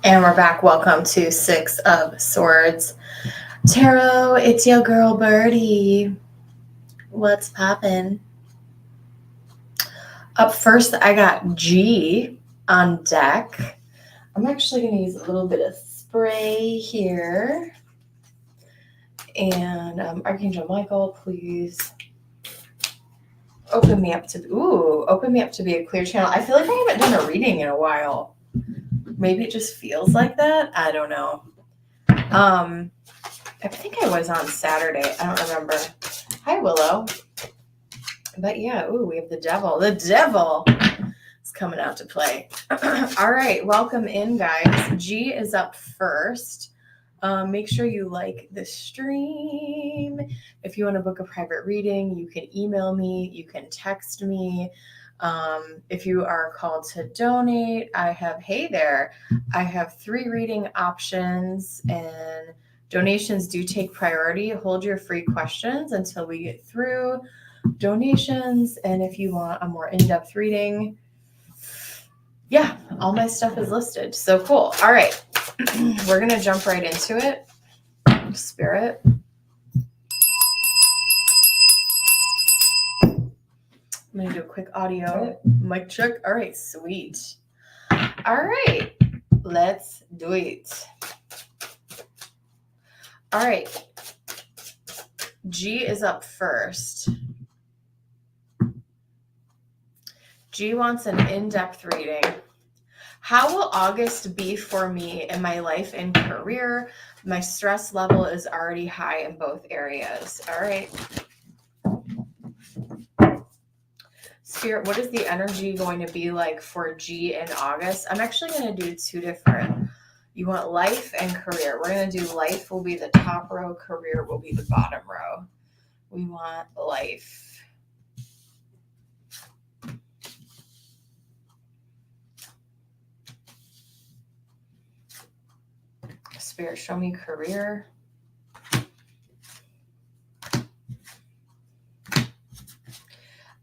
And we're back. Welcome to Six of Swords Tarot. It's your girl Birdie. What's poppin'? Up first, I got G on deck. I'm actually going to use a little bit of spray here. And Archangel Michael, please open me up to be a clear channel. I feel like I haven't done a reading in a while. Maybe it just feels like that. I don't know. I think I was on Saturday. I don't remember. Hi, Willow. But yeah, we have the devil. The devil is coming out to play. All right, welcome in, guys. G is up first. Make sure you like the stream. If you want to book a private reading, you can email me. You can text me. If you are called to donate, I have 3 reading options, and donations do take priority. Hold your free questions until we get through donations. And if you want a more in-depth reading, yeah, all my stuff is listed. So cool. All right. We're going to jump right into it. Spirit. I'm going to do a quick audio mic check. All right, sweet. All right, let's do it. All right. G is up first. G wants an in-depth reading. How will August be for me in my life and career? My stress level is already high in both areas. All right. Spirit, what is the energy going to be like for G in August? I'm actually going to do 2 different. You want life and career. We're going to do life will be the top row, career will be the bottom row. We want life. Spirit, show me career.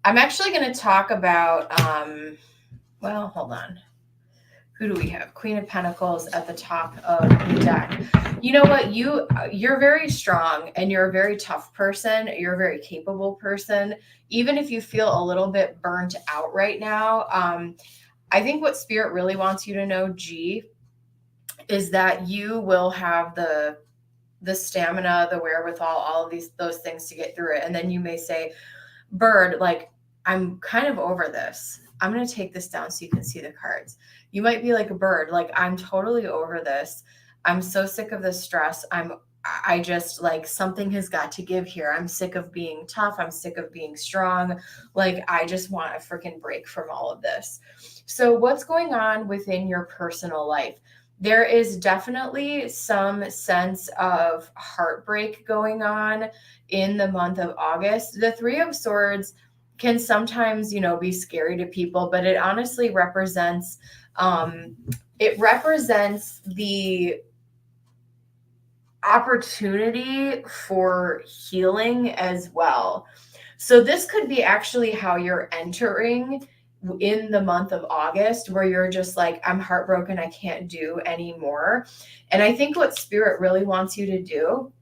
I'm actually going to talk about, well, hold on. Who do we have? Queen of Pentacles at the top of the deck. You know what? You're very strong, and you're a very tough person. You're a very capable person. Even if you feel a little bit burnt out right now, I think what Spirit really wants you to know, G, is that you will have the stamina, the wherewithal, all of those things to get through it. And then you may say, Bird, like, I'm kind of over this. I'm going to take this down so you can see the cards. You might be like a bird, like, I'm totally over this. I'm so sick of the stress. I just, like, something has got to give here. I'm sick of being tough. I'm sick of being strong. Like, I just want a freaking break from all of this. So what's going on within your personal life? There is definitely some sense of heartbreak going on in the month of August. The 3 of Swords can sometimes, be scary to people, but it honestly represents, the opportunity for healing as well. So this could be actually how you're entering in the month of August, where you're just like, I'm heartbroken, I can't do anymore. And I think what Spirit really wants you to do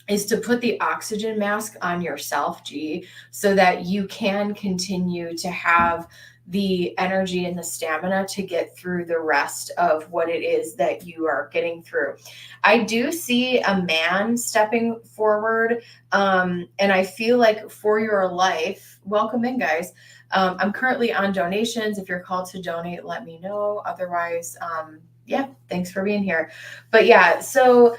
is to put the oxygen mask on yourself, G, so that you can continue to have the energy and the stamina to get through the rest of what it is that you are getting through. I do see a man stepping forward, and I feel like for your life, welcome in, guys. I'm currently on donations. If you're called to donate, let me know. Otherwise, yeah, thanks for being here. But yeah, so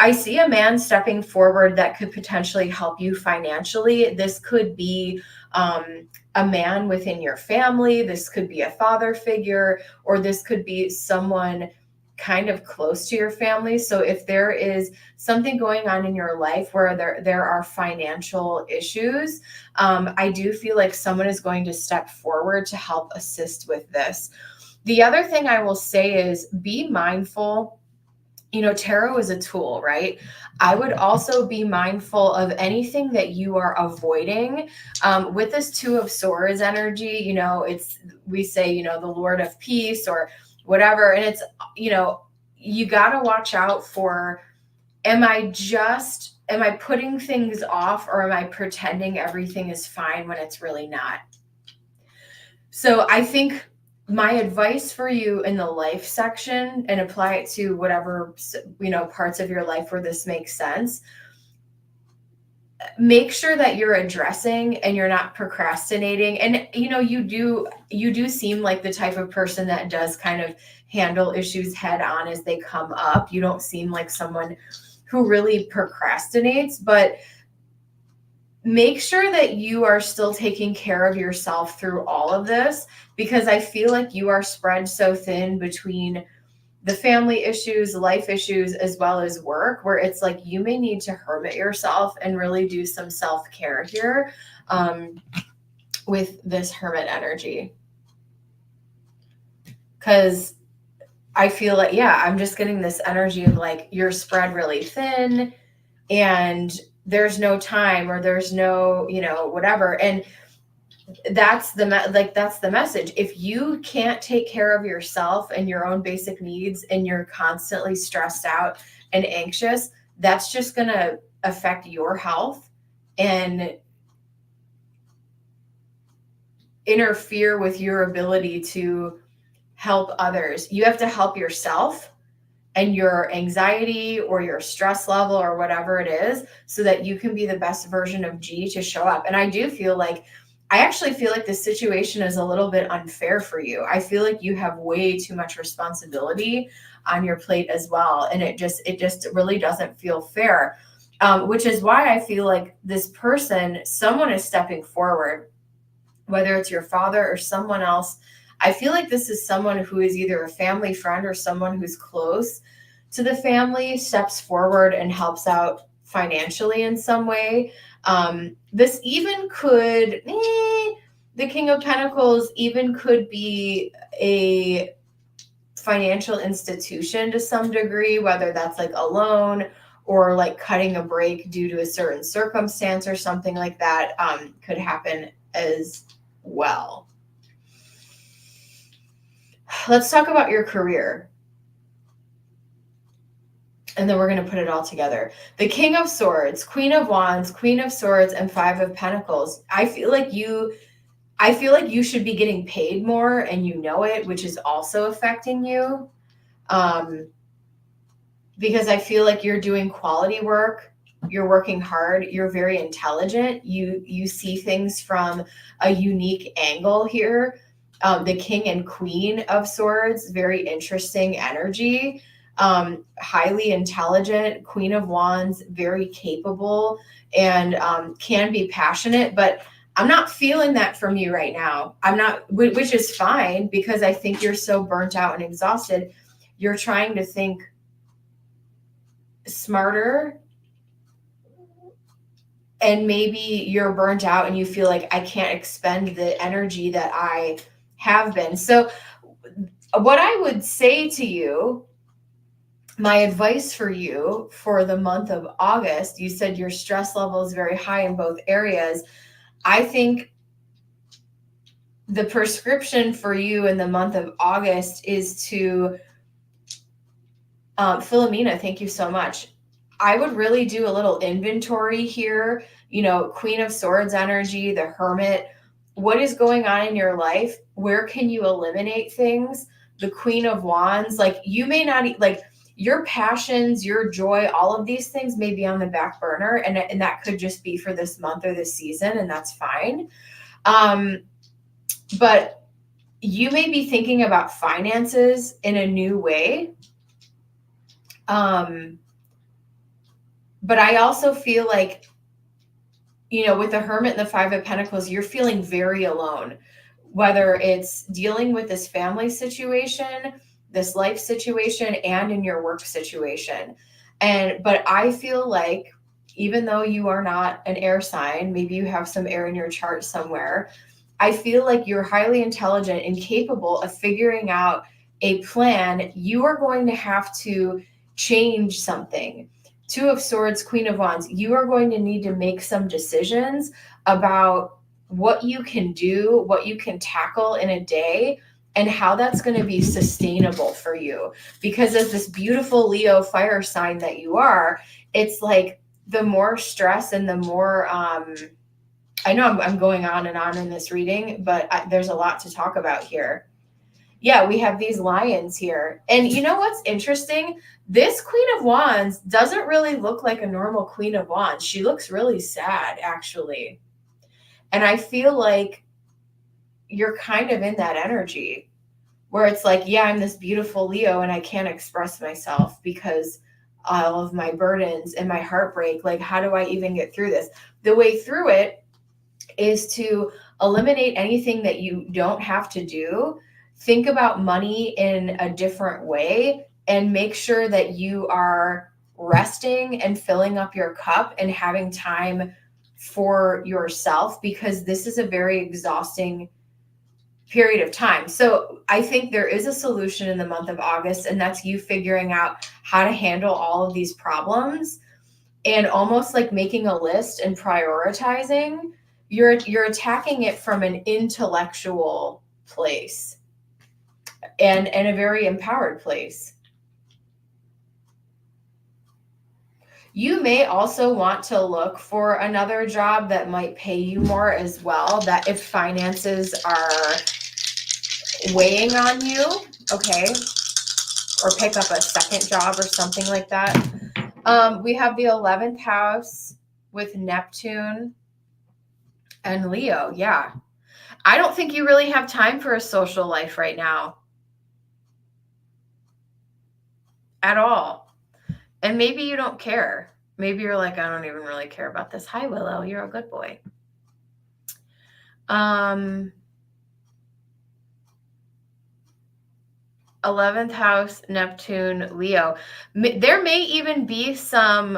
I see a man stepping forward that could potentially help you financially. This could be a man within your family. This could be a father figure, or this could be someone kind of close to your family. So if there is something going on in your life where there are financial issues, I do feel like someone is going to step forward to help assist with this. The other thing I will say is be mindful. Tarot is a tool, right? I would also be mindful of anything that you are avoiding. With this 2 of Swords energy, we say, the Lord of Peace or whatever. And it's, you got to watch out for, am I putting things off, or am I pretending everything is fine when it's really not? So I think my advice for you in the life section, and apply it to whatever, parts of your life where this makes sense. Make sure that you're addressing and you're not procrastinating. And you do seem like the type of person that does kind of handle issues head on as they come up. You don't seem like someone who really procrastinates, but make sure that you are still taking care of yourself through all of this, because I feel like you are spread so thin between the family issues, life issues, as well as work, where it's like you may need to hermit yourself and really do some self-care here with this hermit energy. Because I feel like, I'm just getting this energy of like you're spread really thin and there's no time, or there's no, whatever. And that's the message. If you can't take care of yourself and your own basic needs, and you're constantly stressed out and anxious, that's just going to affect your health and interfere with your ability to help others. You have to help yourself and your anxiety or your stress level or whatever it is, so that you can be the best version of G to show up. And I actually feel like this situation is a little bit unfair for you. I feel like you have way too much responsibility on your plate as well. And it just really doesn't feel fair, which is why I feel like this person, someone is stepping forward, whether it's your father or someone else. I feel like this is someone who is either a family friend or someone who's close to the family, steps forward and helps out financially in some way. This even could, the King of Pentacles even could be a financial institution to some degree, whether that's like a loan or like cutting a break due to a certain circumstance or something like that, could happen as well. Let's talk about your career. And then we're going to put it all together. The King of Swords, Queen of Wands, Queen of Swords, and Five of Pentacles. I feel like you should be getting paid more, and you know it, which is also affecting you. Because I feel like you're doing quality work. You're working hard. You're very intelligent. You see things from a unique angle here. The King and Queen of Swords, very interesting energy. Highly intelligent. Queen of Wands, very capable and can be passionate, but I'm not feeling that from you right now. I'm not, which is fine, because I think you're so burnt out and exhausted. You're trying to think smarter, and maybe you're burnt out and you feel like, I can't expend the energy that I have been. So what I would say to you, my advice for you for the month of August, you said your stress level is very high in both areas. I think the prescription for you in the month of August is to, Philomena, thank you so much. I would really do a little inventory here, Queen of Swords energy, the Hermit. What is going on in your life? Where can you eliminate things? The Queen of Wands, like you may not, like your passions, your joy, all of these things may be on the back burner, and that could just be for this month or this season, and that's fine. But you may be thinking about finances in a new way. But I also feel like, with the Hermit and the Five of Pentacles, you're feeling very alone, whether it's dealing with this family situation, this life situation, and in your work situation. But I feel like, even though you are not an air sign, maybe you have some air in your chart somewhere, I feel like you're highly intelligent and capable of figuring out a plan. You are going to have to change something. Two of Swords, Queen of Wands, you are going to need to make some decisions about what you can do, what you can tackle in a day, and how that's going to be sustainable for you. Because as this beautiful Leo fire sign that you are, it's like the more stress and the more, I know I'm going on and on in this reading, but there's a lot to talk about here. Yeah, we have these lions here. And you know what's interesting? This Queen of Wands doesn't really look like a normal Queen of Wands. She looks really sad, actually. And I feel like you're kind of in that energy where it's like, yeah, I'm this beautiful Leo and I can't express myself because all of my burdens and my heartbreak. Like, how do I even get through this? The way through it is to eliminate anything that you don't have to do. Think about money in a different way and make sure that you are resting and filling up your cup and having time for yourself, because this is a very exhausting period of time. So I think there is a solution in the month of August, and that's you figuring out how to handle all of these problems and almost like making a list and prioritizing. You're attacking it from an intellectual place and a very empowered place. You may also want to look for another job that might pay you more as well, that if finances are weighing on you, okay, or pick up a second job or something like that. We have the 11th house with Neptune and Leo. Yeah. I don't think you really have time for a social life right now at all. And maybe you don't care. Maybe you're like, I don't even really care about this. Hi, Willow. You're a good boy. 11th house, Neptune, Leo. There may even be some,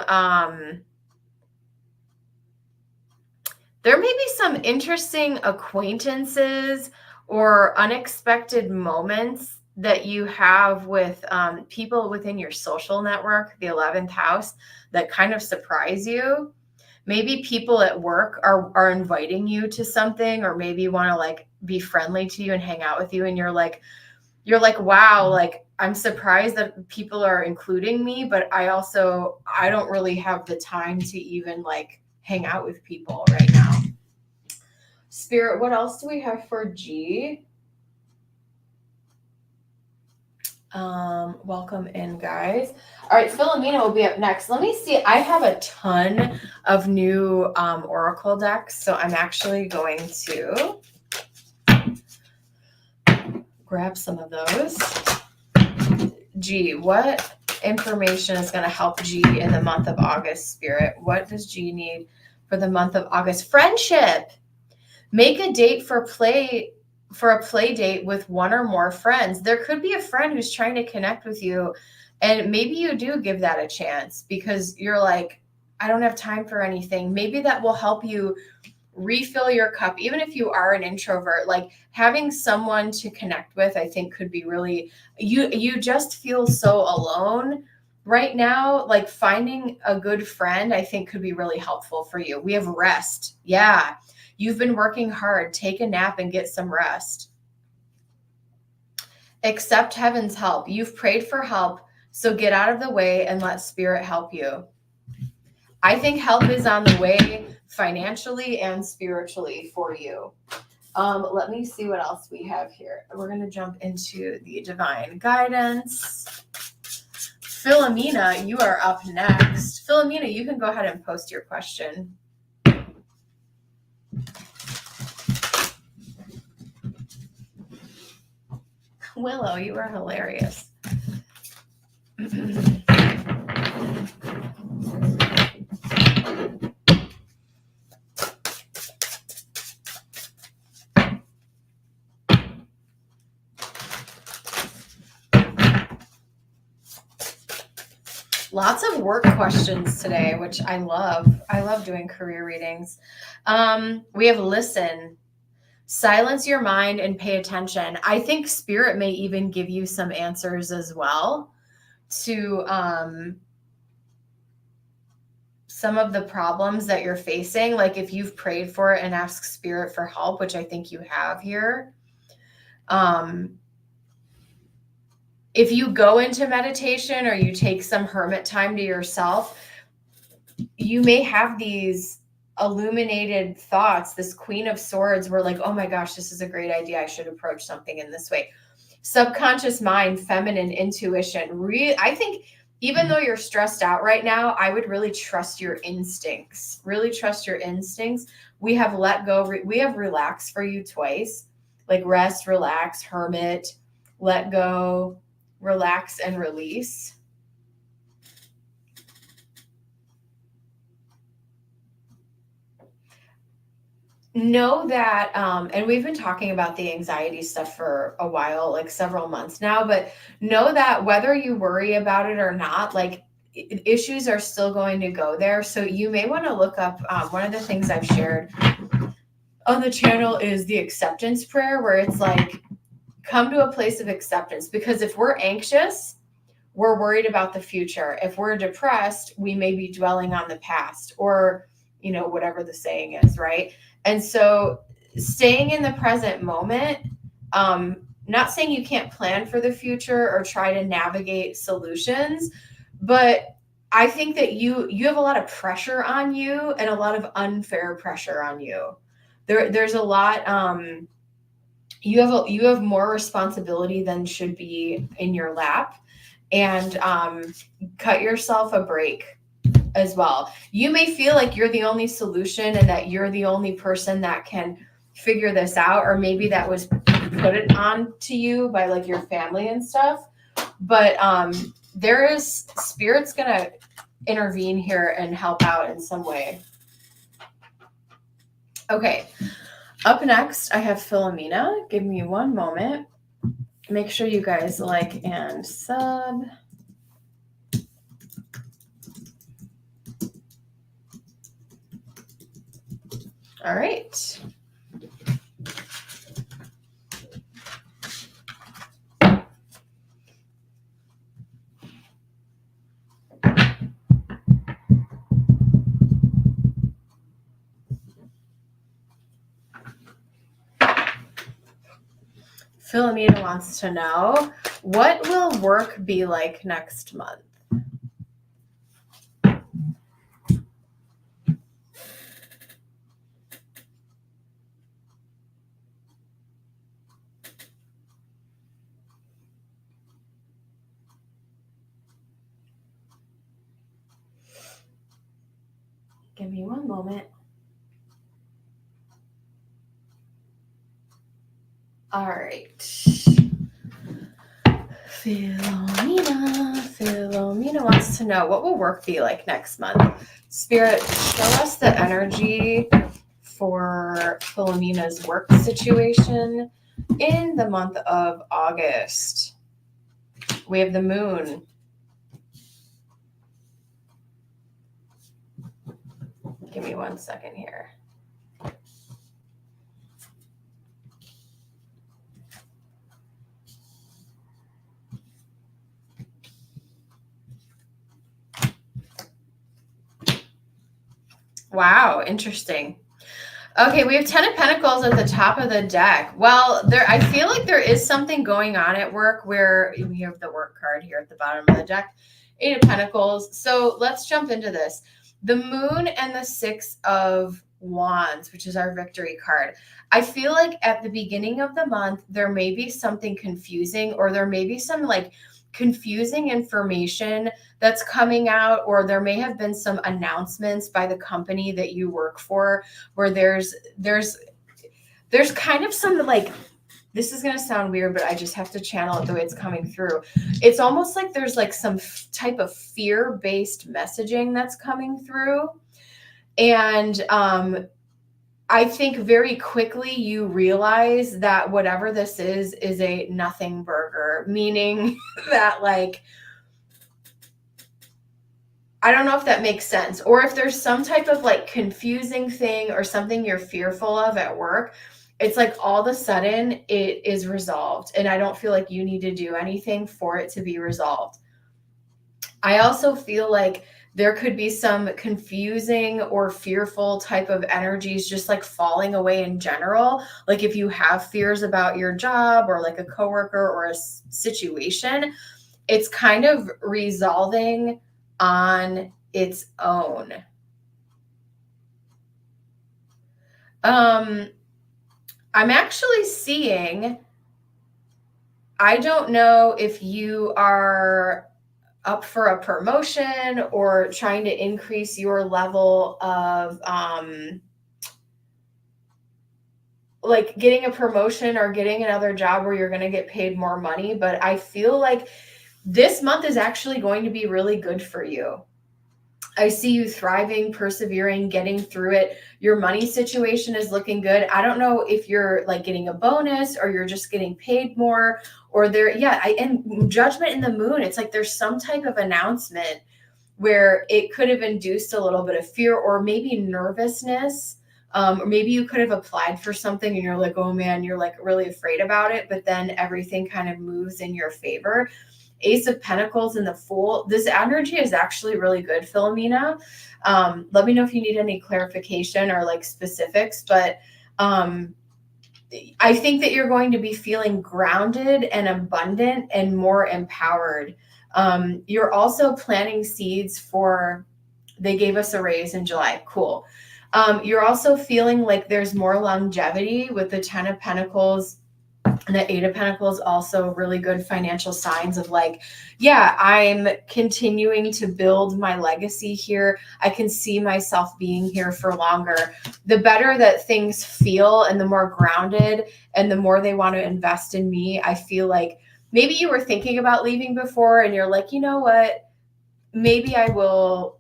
there may be some interesting acquaintances or unexpected moments that you have with people within your social network, the 11th house, that kind of surprise you. Maybe people at work are inviting you to something, or maybe want to like be friendly to you and hang out with you. And you're like, wow, like I'm surprised that people are including me, but I don't really have the time to even like hang out with people right now. Spirit, what else do we have for G? Welcome in, guys. All right, Philomena will be up next. Let me see. I have a ton of new Oracle decks, so I'm actually going to grab some of those. G, what information is going to help G in the month of August, Spirit? What does G need for the month of August? Friendship. Make a date for a play date with one or more friends. There could be a friend who's trying to connect with you, and maybe you do give that a chance because you're like, I don't have time for anything. Maybe that will help you refill your cup. Even if you are an introvert, like having someone to connect with, I think could be really, you just feel so alone right now. Like finding a good friend, I think could be really helpful for you. We have rest. Yeah. You've been working hard. Take a nap and get some rest. Accept heaven's help. You've prayed for help, so get out of the way and let spirit help you. I think help is on the way financially and spiritually for you. Let me see what else we have here. We're going to jump into the divine guidance. Philomena, you are up next. Philomena, you can go ahead and post your question. Willow, you are hilarious. Lots of work questions today, which I love. I love doing career readings. We have listen. Silence your mind and pay attention. I think spirit may even give you some answers as well to some of the problems that you're facing. Like if you've prayed for it and asked spirit for help, which I think you have here, if you go into meditation or you take some hermit time to yourself, you may have these illuminated thoughts, this Queen of Swords, where like, oh my gosh, this is a great idea. I should approach something in this way. Subconscious mind, feminine intuition. I think even though you're stressed out right now, I would really trust your instincts. Really trust your instincts. We have let go. We have relax for you twice, like rest, relax, hermit, let go, relax, and release. Know that, and we've been talking about the anxiety stuff for a while, like several months now, but know that whether you worry about it or not, like issues are still going to go there. So you may want to look up, one of the things I've shared on the channel is the acceptance prayer, where it's like, come to a place of acceptance, because if we're anxious, we're worried about the future. If we're depressed, we may be dwelling on the past, or, you know, whatever the saying is, right? And so staying in the present moment, not saying you can't plan for the future or try to navigate solutions, but I think that you have a lot of pressure on you and a lot of unfair pressure on you. There's a lot, you have more responsibility than should be in your lap, and cut yourself a break as well. You may feel like you're the only solution and that you're the only person that can figure this out, or maybe that was put it on to you by like your family and stuff. But there is spirit's gonna intervene here and help out in some way. Okay, up next I have Philomena. Give me one moment. Make sure you guys like and sub. All right. Philomena wants to know, what will work be like next month? Give me one moment. All right. Philomena wants to know, what will work be like next month? Spirit, show us the energy for Philomena's work situation in the month of August. We have the moon. Give me 1 second here. Wow, interesting. Okay, we have 10 of Pentacles at the top of the deck. Well, I feel like there is something going on at work, where we have the work card here at the bottom of the deck. 8 of Pentacles. So let's jump into this. The moon and the 6 of Wands, which is our victory card. I feel like at the beginning of the month, there may be something confusing, or there may be some like confusing information that's coming out, or there may have been some announcements by the company that you work for, where there's kind of some, like, this is going to sound weird, but I just have to channel it the way it's coming through. It's almost like there's like some type of fear-based messaging that's coming through. And I think very quickly you realize that whatever this is a nothing burger, meaning that, like, I don't know if that makes sense, or if there's some type of like confusing thing or something you're fearful of at work. It's like all of a sudden it is resolved, and I don't feel like you need to do anything for it to be resolved. I also feel like There could be some confusing or fearful type of energies just like falling away in general. Like if you have fears about your job or like a coworker or a situation, it's kind of resolving on its own. I'm actually seeing, I don't know if you are up for a promotion or trying to increase your level of like getting a promotion or getting another job where you're going to get paid more money, but I feel like this month is actually going to be really good for you. I see you thriving, persevering, getting through it. Your money situation is looking good. I don't know if you're like getting a bonus or you're just getting paid more or and judgment in the moon. It's like there's some type of announcement where it could have induced a little bit of fear or maybe nervousness. Or maybe you could have applied for something and you're like, oh man, you're like really afraid about it, but then everything kind of moves in your favor. Ace of Pentacles and the Fool. This energy is actually really good, Philomena. Let me know if you need any clarification or like specifics, but I think that you're going to be feeling grounded and abundant and more empowered. You're also planting seeds for, they gave us a raise in July. Cool. You're also feeling like there's more longevity with the 10 of Pentacles. And the 8 of Pentacles, also really good financial signs of like, yeah, I'm continuing to build my legacy here. I can see myself being here for longer. The better that things feel and the more grounded and the more they want to invest in me, I feel like maybe you were thinking about leaving before and you're like, you know what, maybe I will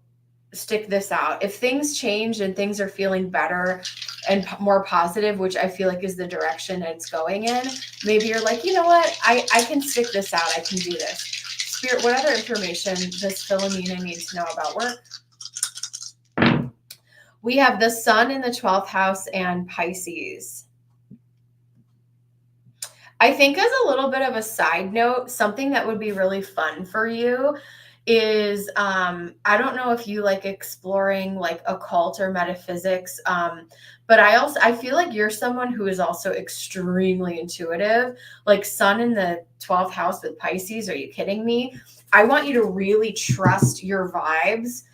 stick this out. If things change and things are feeling better and more positive, which I feel like is the direction it's going in, maybe you're like, you know what, I can stick this out. I can do this. Spirit, what other information does Philomena need to know about work? We have the Sun in the 12th house and Pisces. I think as a little bit of a side note, something that would be really fun for you is I don't know if you like exploring like occult or metaphysics, but I feel like you're someone who is also extremely intuitive. Like Sun in the 12th house with Pisces, are you kidding me? I want you to really trust your vibes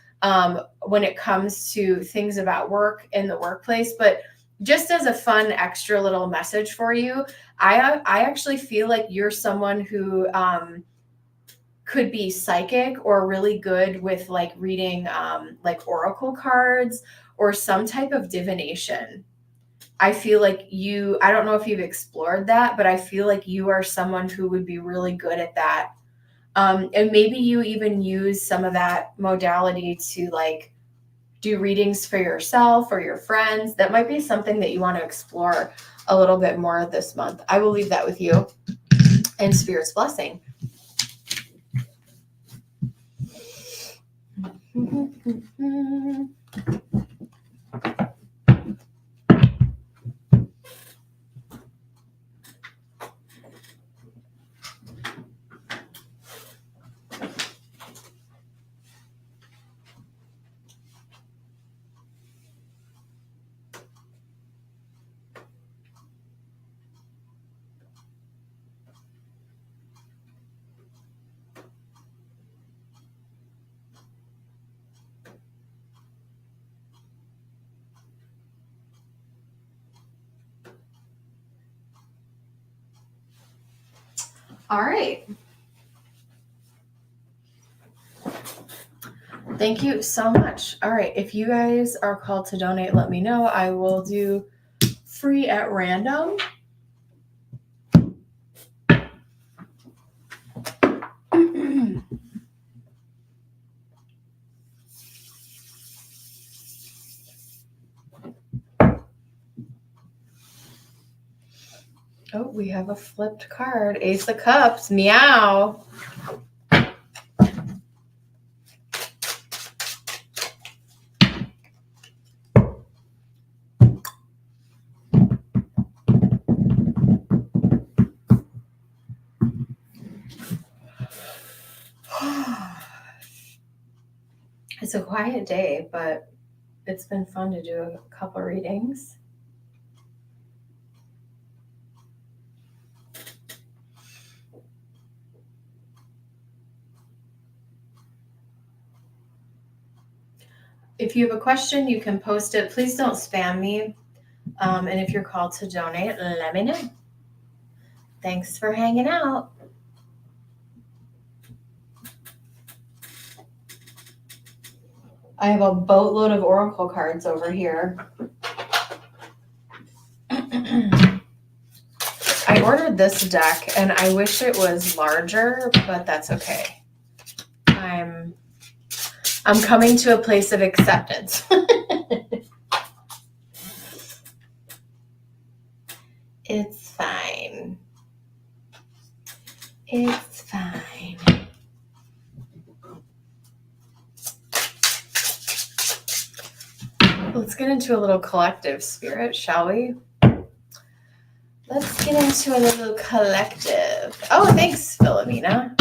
when it comes to things about work in the workplace. But just as a fun extra little message for you, I actually feel like you're someone who could be psychic or really good with like reading like oracle cards or some type of divination. I feel like I don't know if you've explored that, but I feel like you are someone who would be really good at that. And maybe you even use some of that modality to like do readings for yourself or your friends. That might be something that you want to explore a little bit more this month. I will leave that with you and Spirit's blessing. All right. Thank you so much. All right. If you guys are called to donate, let me know. I will do free at random. Oh, we have a flipped card. Ace of Cups. Meow. It's a quiet day, but it's been fun to do a couple readings. If you have a question, you can post it. Please don't spam me. And if you're called to donate, let me know. Thanks for hanging out. I have a boatload of oracle cards over here. I ordered this deck and I wish it was larger, but that's okay. I'm coming to a place of acceptance. It's fine. It's fine. Let's get into a little collective spirit, shall we? Let's get into a little collective. Oh, thanks, Philomena.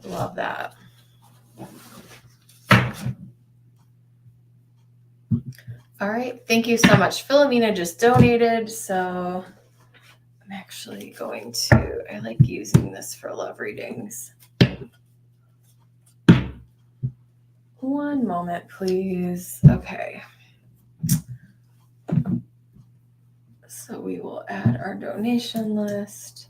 Love that. All right. Thank you so much. Philomena just donated. So I'm actually going to, I like using this for love readings. One moment, please. Okay. So we will add our donation list.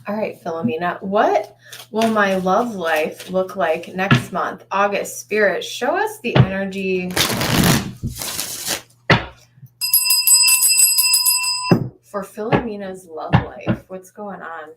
All right, Philomena, what will my love life look like next month? August, Spirit, show us the energy for Philomena's love life. What's going on?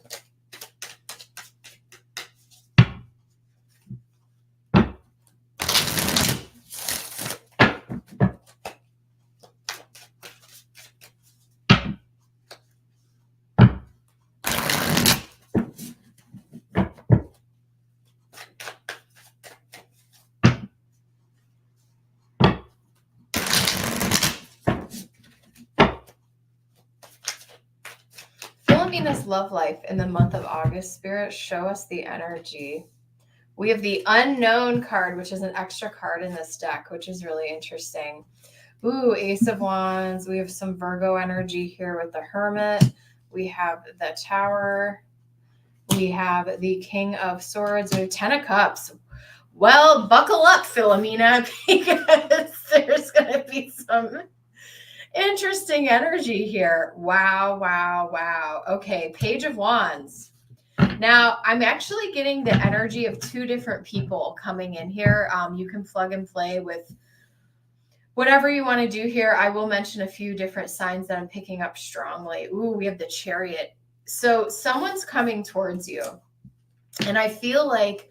Philomena's love life in the month of August, Spirit, show us the energy. We have the unknown card, which is an extra card in this deck, which is really interesting. Ooh, Ace of Wands. We have some Virgo energy here with the Hermit. We have the Tower. We have the King of Swords. We have 10 of Cups. Well, buckle up, Philomena, because there's going to be some interesting energy here. Wow, wow, wow. Okay, Page of Wands. Now, I'm actually getting the energy of two different people coming in here. You can plug and play with whatever you want to do here. I will mention a few different signs that I'm picking up strongly. Ooh, we have the Chariot. So someone's coming towards you. And I feel like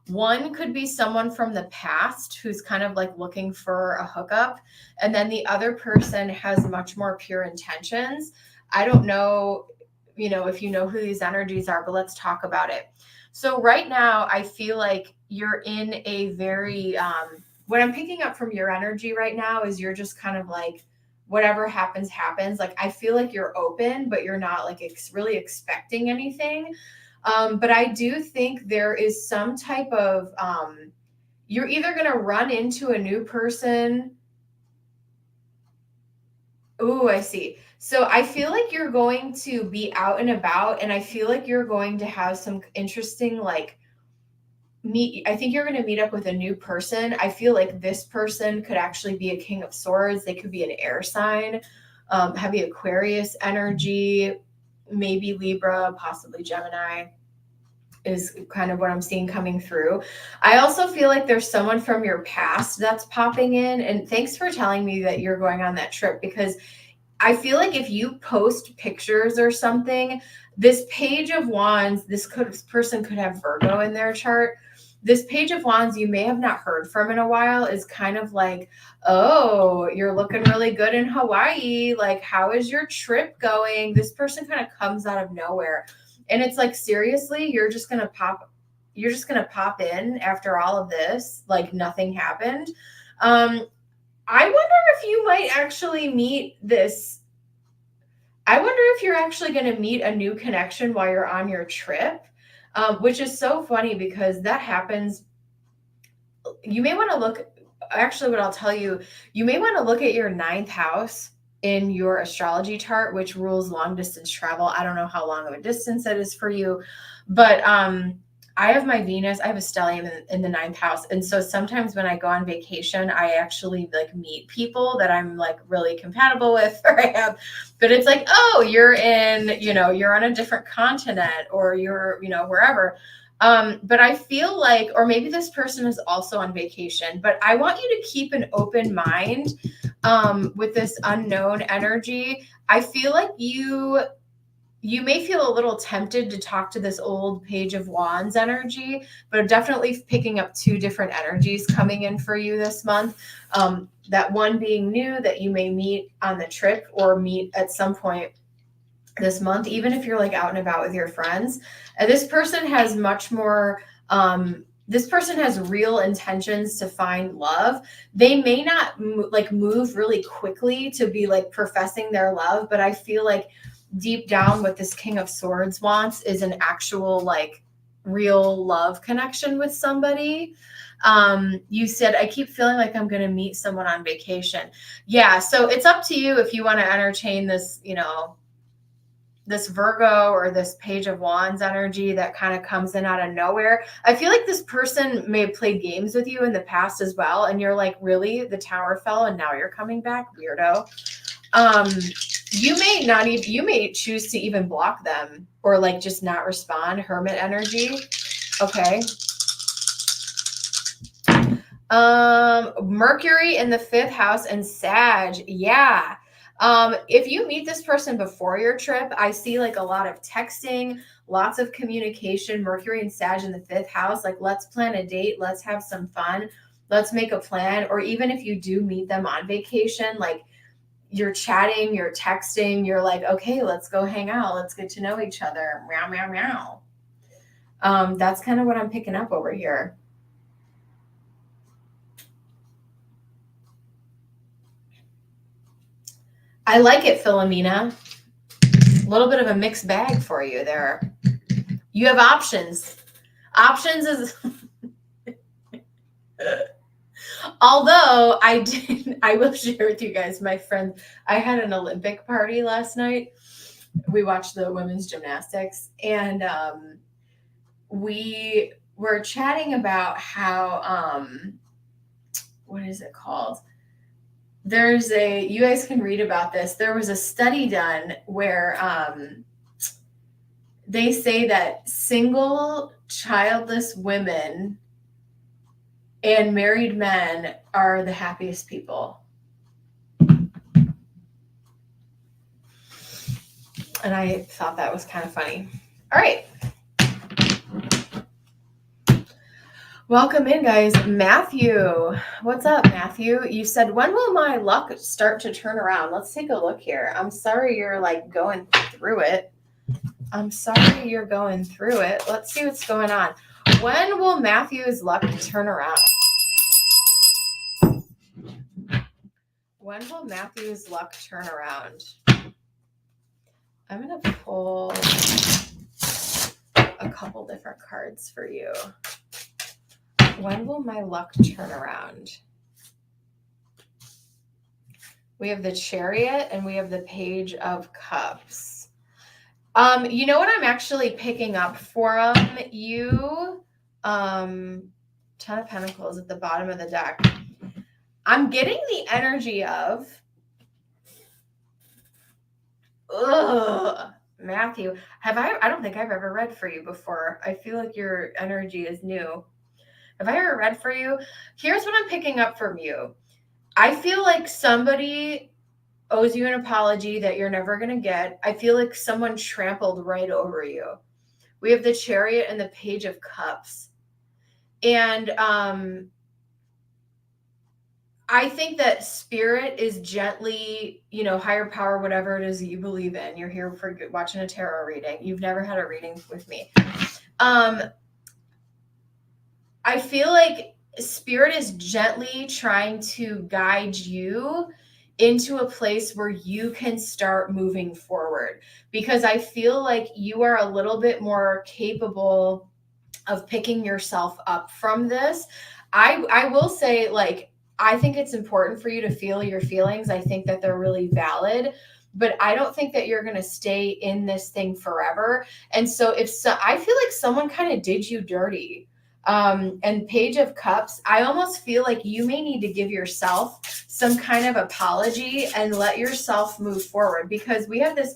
one could be someone from the past who's kind of like looking for a hookup. And then the other person has much more pure intentions. I don't know, if you know who these energies are, but let's talk about it. So right now, I feel like you're in a very, what I'm picking up from your energy right now is you're just kind of like, whatever happens, happens. Like, I feel like you're open, but you're not like really expecting anything. But I do think there is some type of, you're either going to run into a new person Ooh, I see. So I feel like you're going to be out and about, and I feel like you're going to have some interesting, like, I think you're going to meet up with a new person. I feel like this person could actually be a king of swords. They could be an air sign, heavy Aquarius energy, maybe Libra, possibly Gemini is kind of what I'm seeing coming through. I also feel like there's someone from your past that's popping in. And thanks for telling me that you're going on that trip, because I feel like if you post pictures or something, this page of wands, this person could have Virgo in their chart. This page of wands you may have not heard from in a while is kind of like, oh, you're looking really good in Hawaii. Like, how is your trip going? This person kind of comes out of nowhere. And it's like, seriously, you're just gonna pop in after all of this, like nothing happened. I wonder if you might actually meet this. I wonder if you're actually going to meet a new connection while you're on your trip, which is so funny because that happens. You may want to look, actually, what I'll tell you, you may want to look at your ninth house in your astrology chart, which rules long distance travel. I don't know how long of a distance it is for you, but I have my Venus, I have a stellium in the ninth house. And so sometimes when I go on vacation, I actually like meet people that I'm like really compatible with, or I have, but it's like, oh, you're in, you're on a different continent, or you're, wherever. But I feel like, or maybe this person is also on vacation, but I want you to keep an open mind with this unknown energy. I feel like you may feel a little tempted to talk to this old page of wands energy, but I'm definitely picking up two different energies coming in for you this month. That one being new that you may meet on the trip or meet at some point this month, even if you're like out and about with your friends. And this person has much more, this person has real intentions to find love. They may not move really quickly to be like professing their love, but I feel like deep down what this King of Swords wants is an actual like real love connection with somebody. You said, I keep feeling like I'm going to meet someone on vacation. Yeah. So it's up to you if you want to entertain this, this Virgo or this page of wands energy that kind of comes in out of nowhere. I feel like this person may have played games with you in the past as well. And you're like, really? The tower fell and now you're coming back? Weirdo. You may choose to even block them or like just not respond. Hermit energy. Okay. Mercury in the 5th house and Sag. Yeah. If you meet this person before your trip, I see like a lot of texting, lots of communication. Mercury and Sag in the 5th house. Like, let's plan a date. Let's have some fun. Let's make a plan. Or even if you do meet them on vacation, like you're chatting, you're texting, you're like, okay, let's go hang out. Let's get to know each other. Meow, meow, meow. That's kind of what I'm picking up over here. I like it, Philomena. A little bit of a mixed bag for you there. You have options. Options is although I will share with you guys, my friend, I had an Olympic party last night. We watched the women's gymnastics, and we were chatting about how what is it called? You guys can read about this. There was a study done where they say that single childless women and married men are the happiest people. And I thought that was kind of funny. All right. Welcome in, guys. Matthew. What's up, Matthew? You said, when will my luck start to turn around? Let's take a look here. I'm sorry you're like going through it. Let's see what's going on. When will Matthew's luck turn around? When will Matthew's luck turn around? I'm going to pull a couple different cards for you. When will my luck turn around? We have the Chariot and we have the Page of Cups. You know what I'm actually picking up from you? Ten of Pentacles at the bottom of the deck. I'm getting the energy of, Matthew, I don't think I've ever read for you before. I feel like your energy is new. Have I ever read for you? Here's what I'm picking up from you. I feel like somebody owes you an apology that you're never going to get. I feel like someone trampled right over you. We have the Chariot and the Page of Cups. And I think that spirit is gently, higher power, whatever it is that you believe in. You're here for watching a tarot reading. You've never had a reading with me. I feel like spirit is gently trying to guide you into a place where you can start moving forward, because I feel like you are a little bit more capable of picking yourself up from this. I will say, like, I think it's important for you to feel your feelings. I think that they're really valid, but I don't think that you're going to stay in this thing forever. And so I feel like someone kind of did you dirty. And Page of Cups, I almost feel like you may need to give yourself some kind of apology and let yourself move forward, because we have this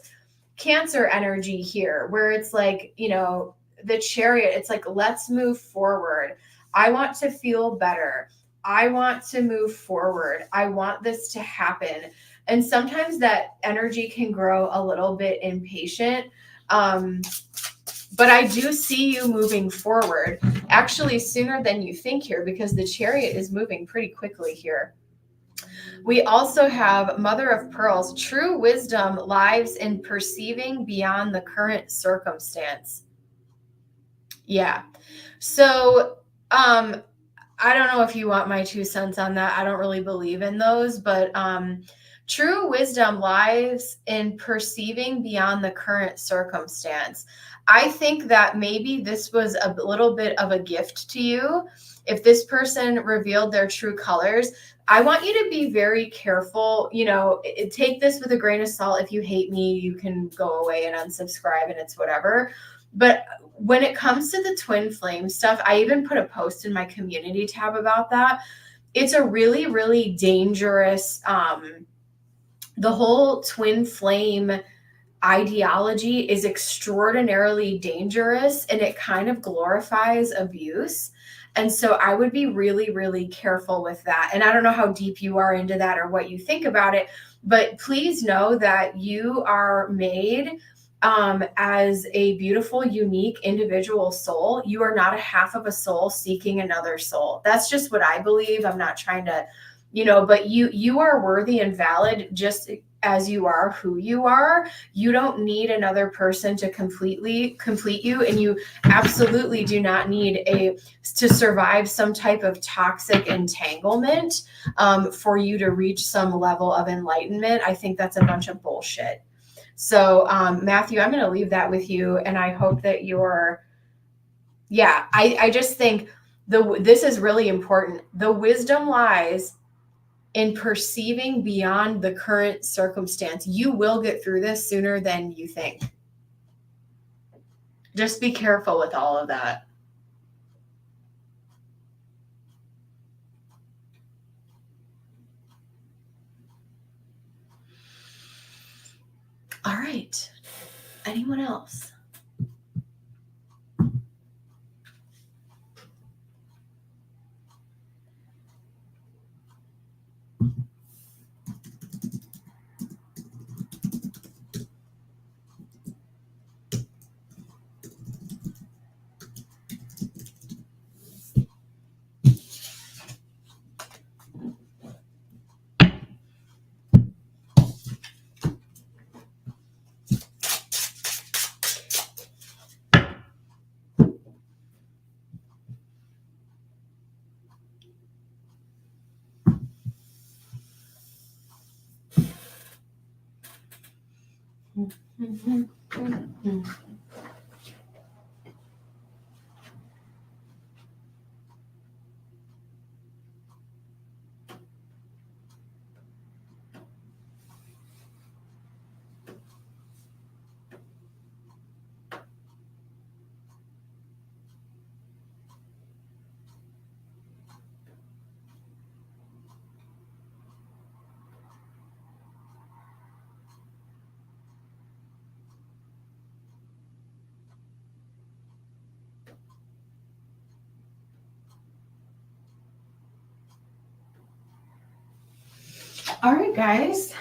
Cancer energy here where it's like, the Chariot, it's like, let's move forward. I want to feel better. I want to move forward. I want this to happen. And sometimes that energy can grow a little bit impatient. But I do see you moving forward, actually sooner than you think here, because the Chariot is moving pretty quickly here. We also have Mother of Pearls. True wisdom lies in perceiving beyond the current circumstance. Yeah. So, I don't know if you want my 2 cents on that. I don't really believe in those, but true wisdom lies in perceiving beyond the current circumstance. I think that maybe this was a little bit of a gift to you. If this person revealed their true colors, I want you to be very careful. Take this with a grain of salt. If you hate me, you can go away and unsubscribe, and it's whatever. But when it comes to the twin flame stuff, I even put a post in my community tab about that. It's a really, really dangerous, the whole twin flame ideology is extraordinarily dangerous, and it kind of glorifies abuse. And so I would be really, really careful with that. And I don't know how deep you are into that or what you think about it, but please know that you are made as a beautiful, unique individual soul. You are not a half of a soul seeking another soul. That's just what I believe. I'm not trying to, but you are worthy and valid just as you are, who you are. You don't need another person to complete you, and you absolutely do not need to survive some type of toxic entanglement for you to reach some level of enlightenment. I think that's a bunch of bullshit. So, Matthew, I'm going to leave that with you, and I hope that I just think this is really important. The wisdom lies in perceiving beyond the current circumstance. You will get through this sooner than you think. Just be careful with all of that. All right. Anyone else? All right, guys.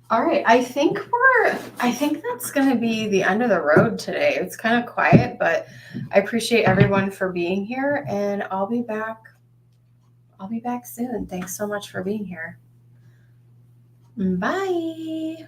All right, I think that's going to be the end of the road today. It's kind of quiet, but I appreciate everyone for being here, and I'll be back soon. Thanks so much for being here. Bye.